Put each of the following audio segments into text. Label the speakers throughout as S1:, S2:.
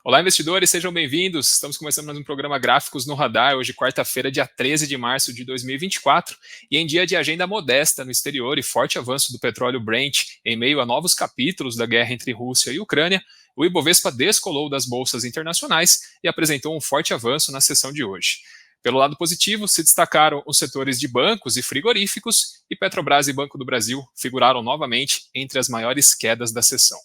S1: Olá, investidores, sejam bem-vindos. Estamos começando mais um programa Gráficos no Radar, hoje quarta-feira, dia 13 de março de 2024, e em dia de agenda modesta no exterior e forte avanço do petróleo Brent em meio a novos capítulos da guerra entre Rússia e Ucrânia, o Ibovespa descolou das bolsas internacionais e apresentou um forte avanço na sessão de hoje. Pelo lado positivo, se destacaram os setores de bancos e frigoríficos, e Petrobras e Banco do Brasil figuraram novamente entre as maiores quedas da sessão.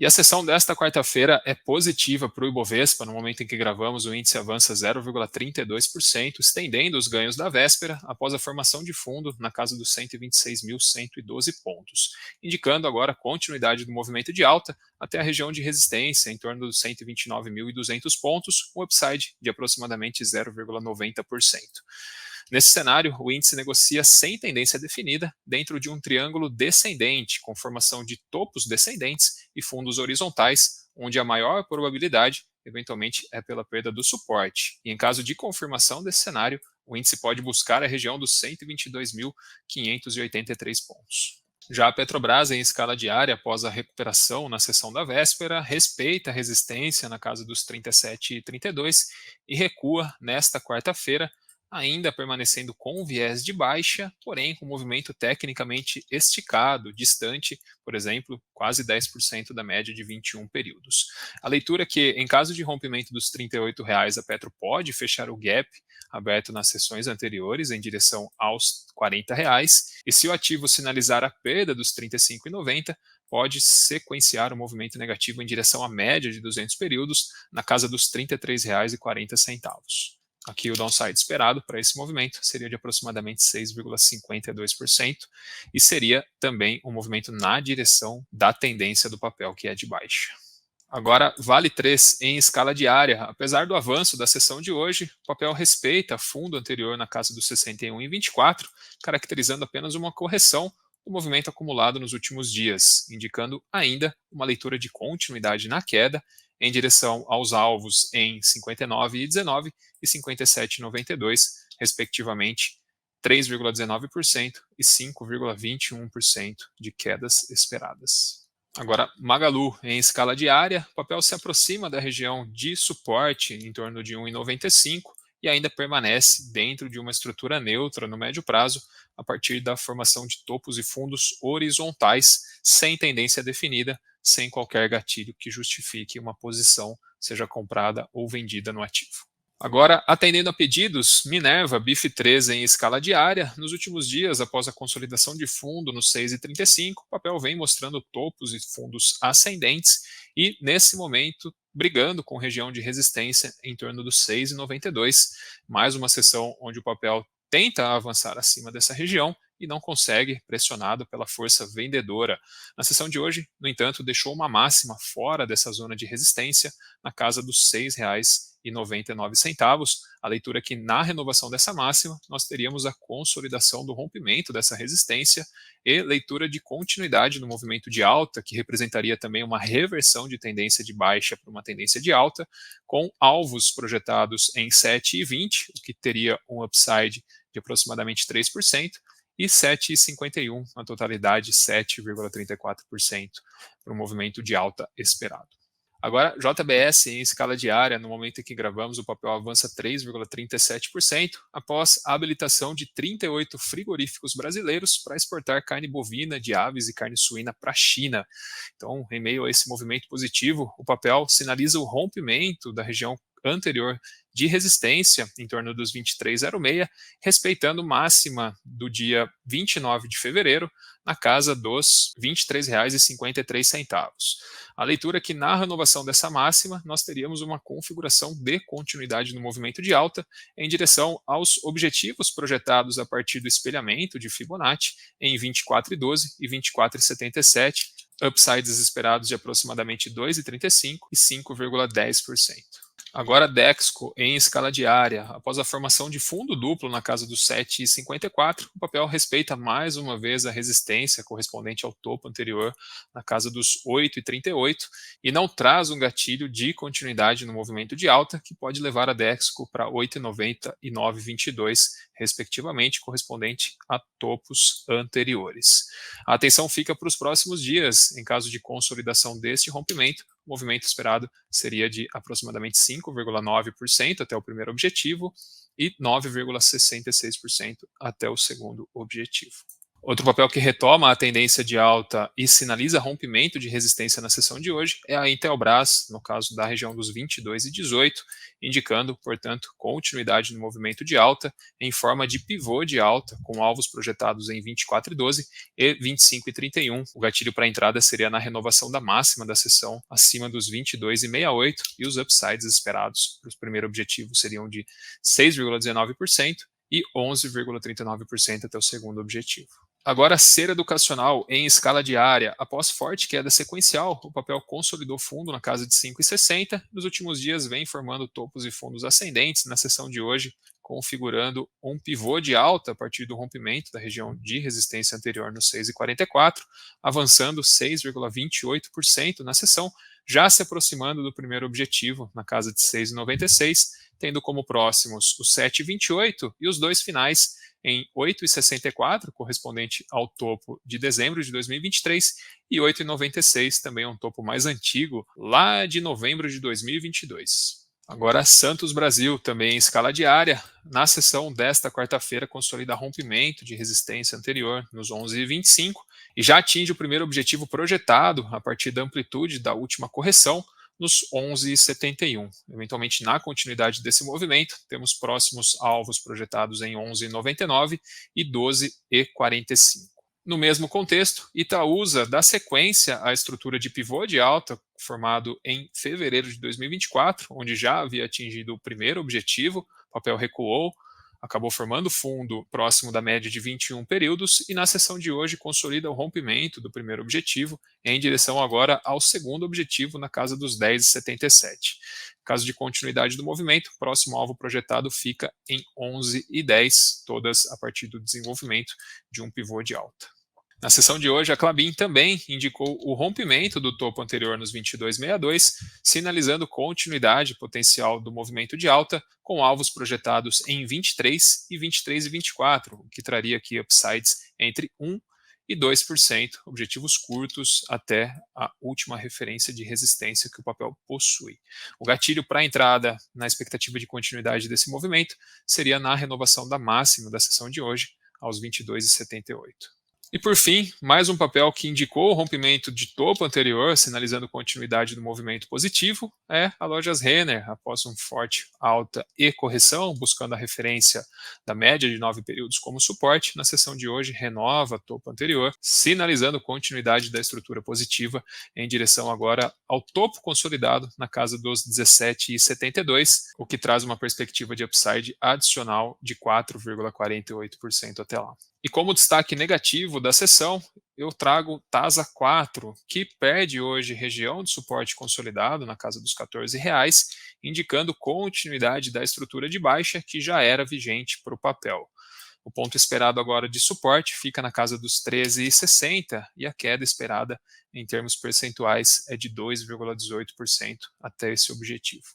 S1: E a sessão desta quarta-feira é positiva para o Ibovespa. No momento em que gravamos, o índice avança 0,32%, estendendo os ganhos da véspera após a formação de fundo na casa dos 126.112 pontos, indicando agora a continuidade do movimento de alta até a região de resistência em torno dos 129.200 pontos, um upside de aproximadamente 0,90%. Nesse cenário, o índice negocia sem tendência definida dentro de um triângulo descendente, com formação de topos descendentes e fundos horizontais, onde a maior probabilidade, eventualmente, é pela perda do suporte. E em caso de confirmação desse cenário, o índice pode buscar a região dos 122.583 pontos. Já a Petrobras, em escala diária, após a recuperação na sessão da véspera, respeita a resistência na casa dos 37,32 e recua nesta quarta-feira, ainda permanecendo com viés de baixa, porém com movimento tecnicamente esticado, distante, por exemplo, quase 10% da média de 21 períodos. A leitura é que, em caso de rompimento dos R$ 38,00, a Petro pode fechar o gap aberto nas sessões anteriores em direção aos R$ 40,00, e se o ativo sinalizar a perda dos R$ 35,90, pode sequenciar o movimento negativo em direção à média de 200 períodos na casa dos R$ 33,40. Aqui o downside esperado para esse movimento seria de aproximadamente 6,52% e seria também um movimento na direção da tendência do papel, que é de baixa. Agora, Vale 3 em escala diária. Apesar do avanço da sessão de hoje, o papel respeita fundo anterior na casa dos 61,24, caracterizando apenas uma correção do movimento acumulado nos últimos dias, indicando ainda uma leitura de continuidade na queda, em direção aos alvos em 59,19 e 57,92, respectivamente, 3,19% e 5,21% de quedas esperadas. Agora, Magalu, em escala diária, o papel se aproxima da região de suporte em torno de 1,95 e ainda permanece dentro de uma estrutura neutra no médio prazo, a partir da formação de topos e fundos horizontais, sem tendência definida, sem qualquer gatilho que justifique uma posição seja comprada ou vendida no ativo. Agora, atendendo a pedidos, Minerva, BIF3 em escala diária, nos últimos dias, após a consolidação de fundo no 6,35, o papel vem mostrando topos e fundos ascendentes e, nesse momento, brigando com região de resistência em torno dos 6,92, mais uma sessão onde o papel tenta avançar acima dessa região e não consegue, pressionado pela força vendedora. Na sessão de hoje, no entanto, deixou uma máxima fora dessa zona de resistência, na casa dos R$ 6,99. A leitura é que, na renovação dessa máxima, nós teríamos a consolidação do rompimento dessa resistência e leitura de continuidade no movimento de alta, que representaria também uma reversão de tendência de baixa para uma tendência de alta, com alvos projetados em 7,20, o que teria um upside de aproximadamente 3%, e 7,51, na totalidade 7,34% para o movimento de alta esperado. Agora, JBS em escala diária, no momento em que gravamos, o papel avança 3,37% após a habilitação de 38 frigoríficos brasileiros para exportar carne bovina, de aves e carne suína para a China. Então, em meio a esse movimento positivo, o papel sinaliza o rompimento da região anterior de resistência em torno dos 23,06, respeitando máxima do dia 29 de fevereiro na casa dos R$ 23,53. A leitura é que, na renovação dessa máxima, nós teríamos uma configuração de continuidade no movimento de alta em direção aos objetivos projetados a partir do espelhamento de Fibonacci em 24,12 e 24,77, upsides esperados de aproximadamente 2,35 e 5,10%. Agora Dexco em escala diária. Após a formação de fundo duplo na casa dos 7,54, o papel respeita mais uma vez a resistência correspondente ao topo anterior na casa dos 8,38 e não traz um gatilho de continuidade no movimento de alta que pode levar a Dexco para 8,90 e 9,22, respectivamente, correspondente a topos anteriores. A atenção fica para os próximos dias. Em caso de consolidação deste rompimento, o movimento esperado seria de aproximadamente 5,9% até o primeiro objetivo e 9,66% até o segundo objetivo. Outro papel que retoma a tendência de alta e sinaliza rompimento de resistência na sessão de hoje é a Intelbras, no caso da região dos 22,18, indicando, portanto, continuidade no movimento de alta em forma de pivô de alta, com alvos projetados em 24,12 e 25,31. O gatilho para a entrada seria na renovação da máxima da sessão acima dos 22,68 e os upsides esperados para o primeiro objetivo seriam de 6,19% e 11,39% até o segundo objetivo. Agora, ser educacional em escala diária. Após forte queda sequencial, o papel consolidou fundo na casa de 5,60. Nos últimos dias, vem formando topos e fundos ascendentes. Na sessão de hoje, configurando um pivô de alta a partir do rompimento da região de resistência anterior no 6,44, avançando 6,28% na sessão, já se aproximando do primeiro objetivo, na casa de 6,96, tendo como próximos os 7,28 e os dois finais em 8,64, correspondente ao topo de dezembro de 2023, e 8,96, também um topo mais antigo, lá de novembro de 2022. Agora, Santos Brasil, também em escala diária. Na sessão desta quarta-feira, consolida rompimento de resistência anterior nos 11,25 e já atinge o primeiro objetivo projetado a partir da amplitude da última correção, nos 11,71. Eventualmente, na continuidade desse movimento, temos próximos alvos projetados em 11,99 e 12,45. No mesmo contexto, Itaúsa dá sequência à estrutura de pivô de alta formado em fevereiro de 2024, onde já havia atingido o primeiro objetivo, o papel recuou, acabou formando fundo próximo da média de 21 períodos e na sessão de hoje consolida o rompimento do primeiro objetivo em direção agora ao segundo objetivo na casa dos 10,77. Caso de continuidade do movimento, o próximo alvo projetado fica em 11,10, todas a partir do desenvolvimento de um pivô de alta. Na sessão de hoje, a Klabin também indicou o rompimento do topo anterior nos 22,62, sinalizando continuidade potencial do movimento de alta, com alvos projetados em 23 e 23,24, o que traria aqui upsides entre 1 e 2%, objetivos curtos até a última referência de resistência que o papel possui. O gatilho para a entrada na expectativa de continuidade desse movimento seria na renovação da máxima da sessão de hoje, aos 22,78. E por fim, mais um papel que indicou o rompimento de topo anterior, sinalizando continuidade do movimento positivo, é a Lojas Renner, após um forte alta e correção, buscando a referência da média de 9 períodos como suporte. Na sessão de hoje, renova topo anterior, sinalizando continuidade da estrutura positiva em direção agora ao topo consolidado na casa dos 17,72, o que traz uma perspectiva de upside adicional de 4,48% até lá. E como destaque negativo da sessão, eu trago TASA 4, que perde hoje região de suporte consolidado na casa dos R$14, indicando continuidade da estrutura de baixa que já era vigente para o papel. O ponto esperado agora de suporte fica na casa dos 13,60 e a queda esperada em termos percentuais é de 2,18% até esse objetivo.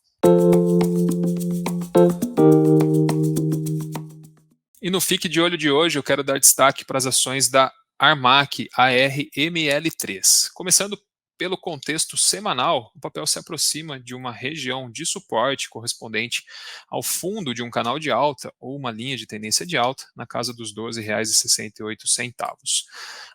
S1: E no Fique de Olho de hoje eu quero dar destaque para as ações da Armac, ARML3. Começando pelo contexto semanal, o papel se aproxima de uma região de suporte correspondente ao fundo de um canal de alta ou uma linha de tendência de alta na casa dos R$12,68.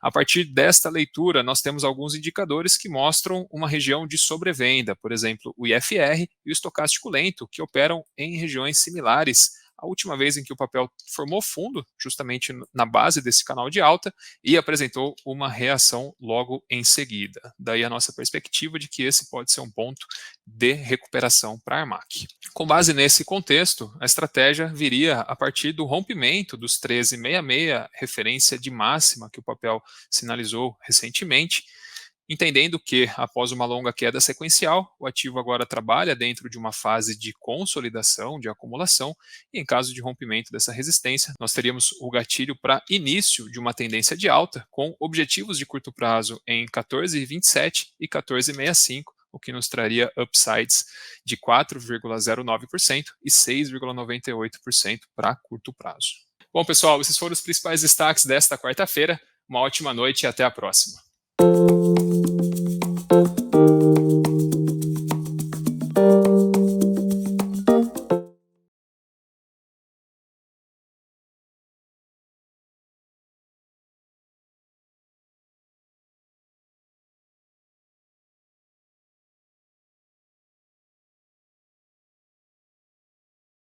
S1: A partir desta leitura, nós temos alguns indicadores que mostram uma região de sobrevenda, por exemplo, o IFR e o estocástico lento, que operam em regiões similares a última vez em que o papel formou fundo, justamente na base desse canal de alta, e apresentou uma reação logo em seguida. Daí a nossa perspectiva de que esse pode ser um ponto de recuperação para a Armac. Com base nesse contexto, a estratégia viria a partir do rompimento dos 13,66, referência de máxima que o papel sinalizou recentemente, Entendendo que, após uma longa queda sequencial, o ativo agora trabalha dentro de uma fase de consolidação, de acumulação, e em caso de rompimento dessa resistência, nós teríamos o gatilho para início de uma tendência de alta, com objetivos de curto prazo em 14,27 e 14,65, o que nos traria upsides de 4,09% e 6,98% para curto prazo. Bom, pessoal, esses foram os principais destaques desta quarta-feira. Uma ótima noite e até a próxima.